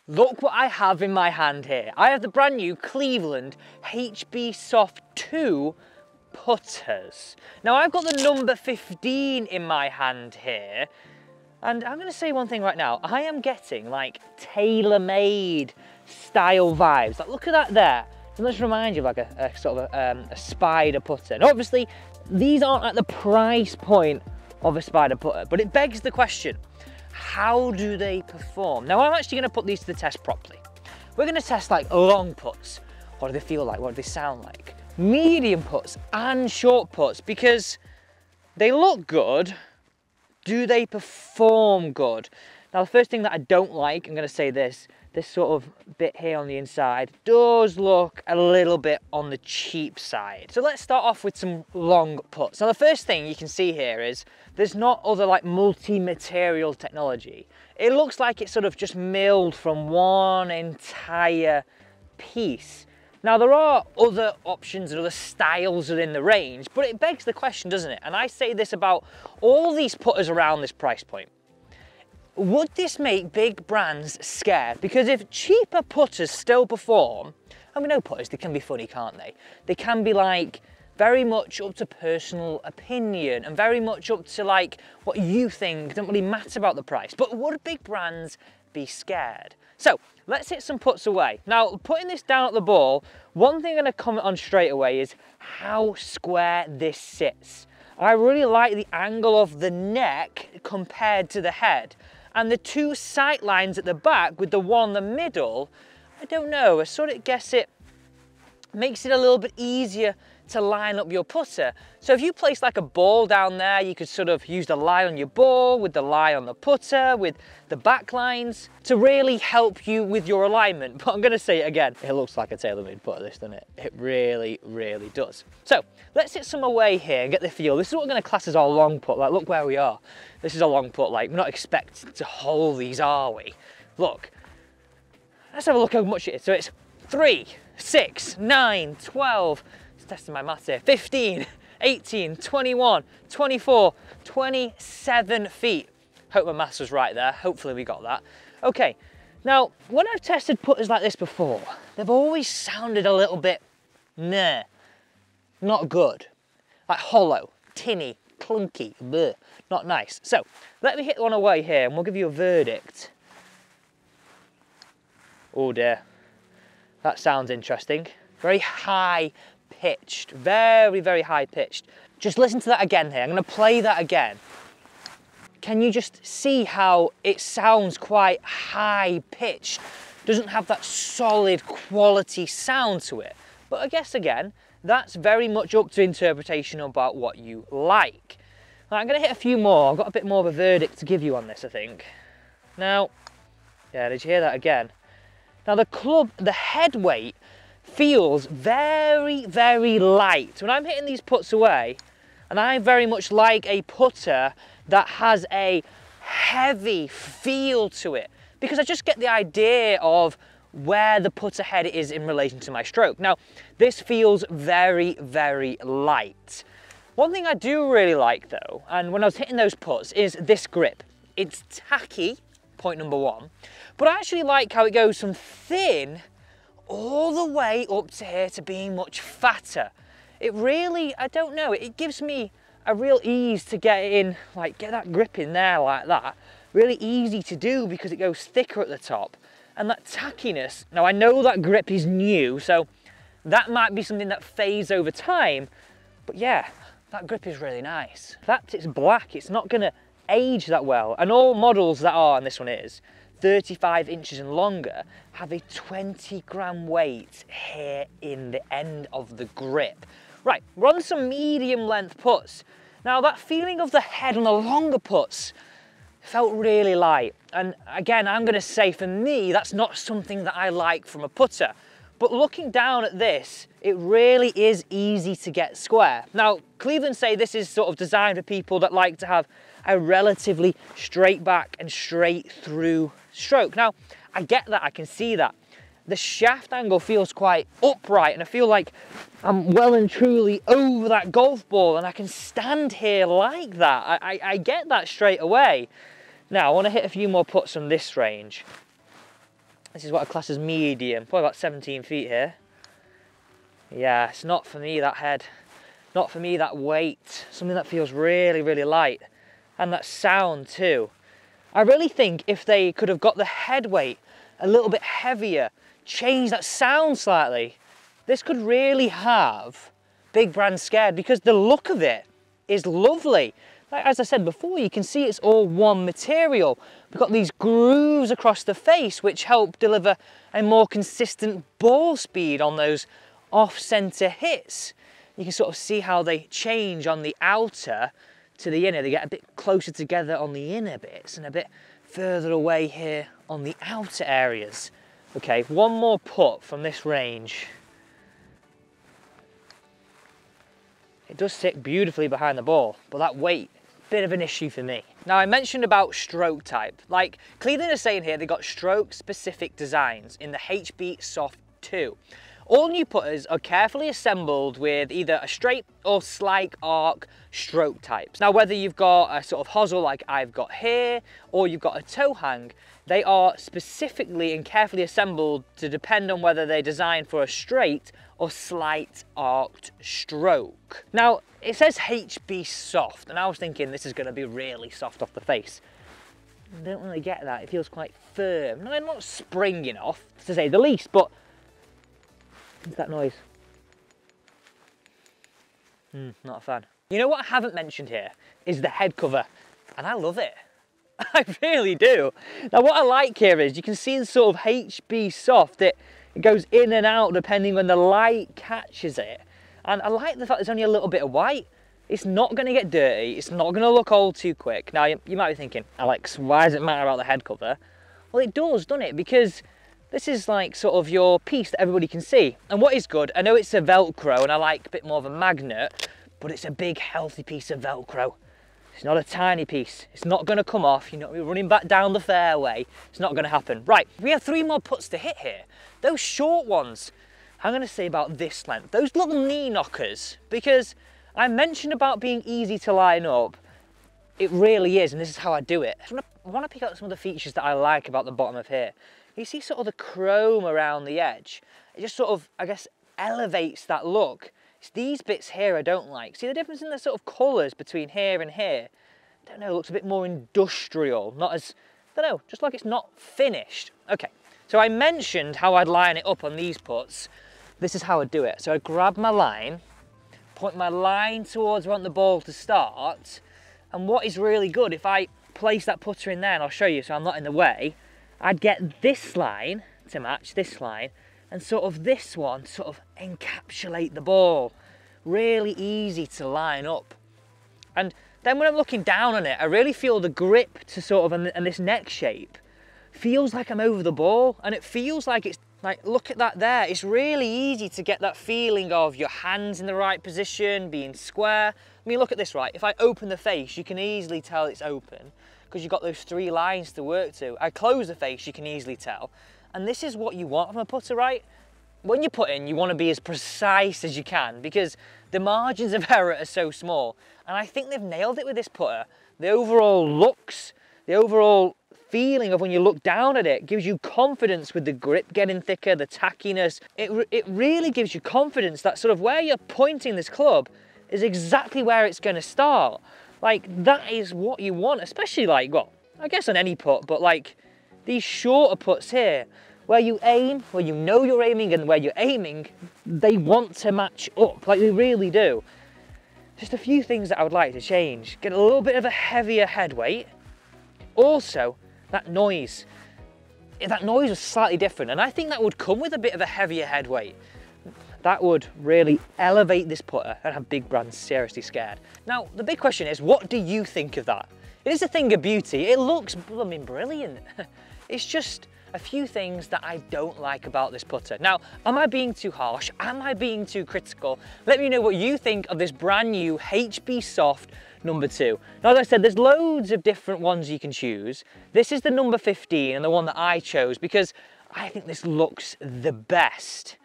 Look what I have in my hand here. I have the brand new Cleveland HB Soft 2 putters. Now I've got the number 15 in my hand here, and I'm gonna say one thing right now. I am getting like TaylorMade style vibes. Like, look at that there. And let's remind you of like a sort of a Spider putter. And obviously these aren't at the price point of a Spider putter, but it begs the question, how do they perform? Now I'm actually gonna put these to the test properly. We're gonna test like long putts. What do they feel like? What do they sound like? Medium putts and short putts, because they look good. Do they perform good? Now the first thing that I don't like, I'm gonna say this sort of bit here on the inside does look a little bit on the cheap side. So let's start off with some long putts. Now the first thing you can see here is there's not other like multi-material technology. It looks like it's sort of just milled from one entire piece. Now there are other options and other styles within the range, but it begs the question, doesn't it? And I say this about all these putters around this price point. Would this make big brands scared? Because if cheaper putters still perform, and we know putters, they can be funny, can't they? They can be like very much up to personal opinion and very much up to like what you think, don't really matter about the price. But would big brands be scared? So let's hit some putts away. Now, putting this down at the ball, one thing I'm gonna comment on straight away is how square this sits. I really like the angle of the neck compared to the head. And the two sight lines at the back with the one in the middle, I don't know, I sort of guess it makes it a little bit easier to line up your putter. So if you place like a ball down there, you could sort of use the lie on your ball with the lie on the putter, with the back lines to really help you with your alignment. But I'm gonna say it again, it looks like a TaylorMade putter, this, doesn't it? It really, really does. So let's hit some away here and get the feel. This is what we're gonna class as our long putt. Like, look where we are. This is a long putt. Like, we're not expecting to hold these, are we? Look, let's have a look how much it is. So it's 3, 6, 9, 12, testing my maths here, 15, 18, 21, 24, 27 feet. Hope my maths was right there. Hopefully we got that. Okay, now when I've tested putters like this before, they've always sounded a little bit, nah, not good. Like hollow, tinny, clunky, bleh, not nice. So let me hit one away here and we'll give you a verdict. Oh dear, that sounds interesting. Very high pitched, very, very high pitched. Just listen to that again here. I'm going to play that again. Can you just see how it sounds quite high pitched? Doesn't have that solid quality sound to it. But I guess again, that's very much up to interpretation about what you like. Now, I'm going to hit a few more. I've got a bit more of a verdict to give you on this, I think. Now, yeah, did you hear that again? Now the club, the head weight feels very, very light. When I'm hitting these putts away, and I very much like a putter that has a heavy feel to it, because I just get the idea of where the putter head is in relation to my stroke. Now, this feels very, very light. One thing I do really like though, and when I was hitting those putts, is this grip. It's tacky, point number one, but I actually like how it goes from thin all the way up to here to being much fatter. It really, I don't know, it gives me a real ease to get in, like get that grip in there like that. Really easy to do because it goes thicker at the top. And that tackiness, now I know that grip is new, so that might be something that fades over time, but yeah, that grip is really nice. The fact it's black, it's not gonna age that well. And all models that are, and this one is, 35 inches and longer, have a 20-gram weight here in the end of the grip. Right, we're on some medium length putts. Now that feeling of the head on the longer putts felt really light. And again, I'm gonna say for me, that's not something that I like from a putter. But looking down at this, it really is easy to get square. Now, Cleveland say this is sort of designed for people that like to have a relatively straight back and straight through stroke. Now, I get that, I can see that. The shaft angle feels quite upright and I feel like I'm well and truly over that golf ball and I can stand here like that. I get that straight away. Now, I want to hit a few more putts from this range. This is what I class as medium, probably about 17 feet here. Yeah, it's not for me, that head. Not for me, that weight. Something that feels really, really light. And that sound too. I really think if they could have got the head weight a little bit heavier, changed that sound slightly, this could really have big brand scared, because the look of it is lovely. Like, as I said before, you can see it's all one material. We've got these grooves across the face which help deliver a more consistent ball speed on those off-center hits. You can sort of see how they change on the outer to the inner. They get a bit closer together on the inner bits and a bit further away here on the outer areas. Okay, one more putt from this range. It does sit beautifully behind the ball, but that weight, bit of an issue for me. Now, I mentioned about stroke type. Like Cleveland is saying here, they got stroke specific designs in the HB Soft 2. All new putters are carefully assembled with either a straight or slight arc stroke types. Now, whether you've got a sort of hosel like I've got here, or you've got a toe hang, they are specifically and carefully assembled to depend on whether they're designed for a straight or slight arced stroke. Now, it says HB Soft, and I was thinking this is going to be really soft off the face. I don't really get that. It feels quite firm. No, not springing off, to say the least, but what's that noise? Not a fan. You know what I haven't mentioned here is the head cover, and I love it. I really do. Now, what I like here is you can see the sort of HB Soft. It goes in and out depending when the light catches it. And I like the fact there's only a little bit of white. It's not going to get dirty. It's not going to look old too quick. Now, you might be thinking, Alex, why does it matter about the head cover? Well, it does, doesn't it? Because this is like sort of your piece that everybody can see. And what is good, I know it's a Velcro and I like a bit more of a magnet, but it's a big, healthy piece of Velcro. It's not a tiny piece. It's not going to come off. You're not running back down the fairway. It's not going to happen. Right, we have 3 more putts to hit here. Those short ones, I'm going to say about this length. Those little knee knockers, because I mentioned about being easy to line up. It really is, and this is how I do it. I want to pick out some of the features that I like about the bottom of here. You see sort of the chrome around the edge. It just sort of, I guess, elevates that look. It's these bits here I don't like. See the difference in the sort of colours between here and here? I don't know, it looks a bit more industrial, not as, I don't know, just like it's not finished. Okay, so I mentioned how I'd line it up on these putts. This is how I do it. So I grab my line, point my line towards where I want the ball to start, and what is really good, if I place that putter in there, and I'll show you so I'm not in the way, I'd get this line to match this line, and sort of this one sort of encapsulate the ball. Really easy to line up. And then when I'm looking down on it, I really feel the grip to sort of, and this neck shape, feels like I'm over the ball, and it feels like it's like, look at that there. It's really easy to get that feeling of your hands in the right position, being square. I mean, look at this, right? If I open the face, you can easily tell it's open because you've got those 3 lines to work to. I close the face, you can easily tell. And this is what you want from a putter, right? When you put in, you want to be as precise as you can because the margins of error are so small. And I think they've nailed it with this putter. The overall looks, the overall feeling of when you look down at it gives you confidence with the grip getting thicker, the tackiness. It really gives you confidence that sort of where you're pointing this club is exactly where it's going to start. Like, that is what you want, especially like, well, I guess on any putt, but like these shorter putts here, where you aim, where you know you're aiming and where you're aiming, they want to match up, like they really do. Just a few things that I would like to change. Get a little bit of a heavier head weight. Also, that noise. That noise was slightly different, and I think that would come with a bit of a heavier head weight. That would really elevate this putter and have big brands seriously scared. Now, the big question is, what do you think of that? It is a thing of beauty. It looks, I mean, brilliant. It's just a few things that I don't like about this putter. Now, am I being too harsh? Am I being too critical? Let me know what you think of this brand new HB Soft number 2. Now, as I said, there's loads of different ones you can choose. This is the number 15 and the one that I chose because I think this looks the best.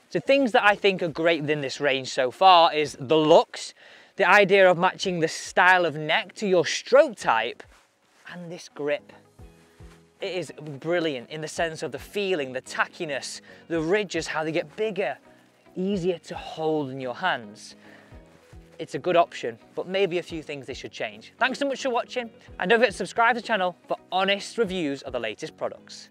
So things that I think are great within this range so far is the looks, the idea of matching the style of neck to your stroke type, and this grip. It is brilliant in the sense of the feeling, the tackiness, the ridges, how they get bigger, easier to hold in your hands. It's a good option, but maybe a few things they should change. Thanks so much for watching, and don't forget to subscribe to the channel for honest reviews of the latest products.